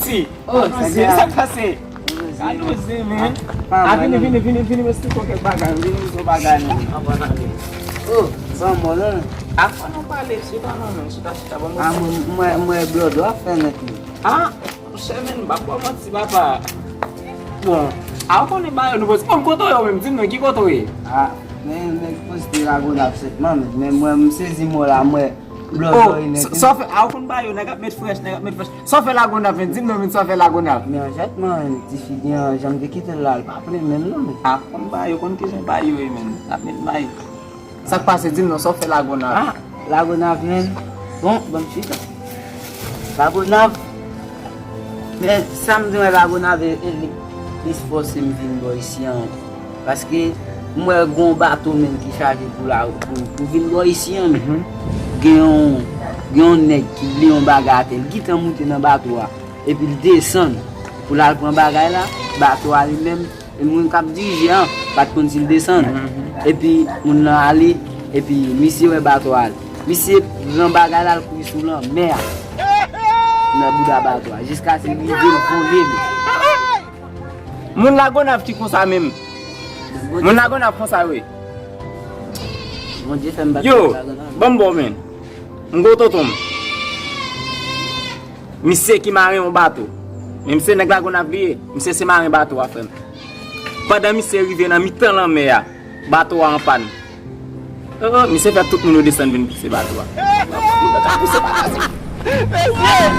aussi. Oh, Ça passé. Anouzi men. Vini mesti ko kek bagay, vini so bagay ni. Apa nak ni? Oh, sama lah. Apa nak balik sih kan men, sudah bang. Moi blood wa fene tu. Ah, semen bapa mat si bapa. Bon, ako ni bayo no bos. Om ko to yo men, tin no ki ko to e. Ah, men posti lagu na set man, men moi msezi mola moi blood Oh, wa ine. so fe ako bayo naga met fresh. So fe lagu na fen, tin no men so fe lagu na. Men jet man, ti fidien jam de kite lal, pa ple men non. Ako bayo kon ki bayo e men. Apet bayo. Sak passe tin no so fe lagu na. Ah, lagu na men. Bon, bam chita. Lagu na. Men sam de lagu na ve il faut se vin bo ici an. Parce que moi gon bateau men qui chargé pour vin bo ici an. Gen nèg qui li on bagay tel, qui tan monter dans bateau et puis il descend pour la prendre bagay là, bateau a lui-même et moun k'ap dirige an, pas kon s'il descend. Et puis moun nan aller et puis monsieur ouais bateau al. Monsieur prend bagay là pour sous la mer. Nan bouda bateau jusqu'à ce qu'il vienne voler. Moun la gon ap ti kon sa même. Moun la gon ap kon sa we. Mon Dieu fait me Yo, bon men. Ngo totom. Monsieur qui mari un bateau. Même si nèg la gon ap lié, monsieur se mari bateau a femme. Pendant monsieur arrivé dans mi-temps la mer, bateau en panne. Monsieur fait tout monde descendre venir pousser bateau. Pousser bateau. Monsieur!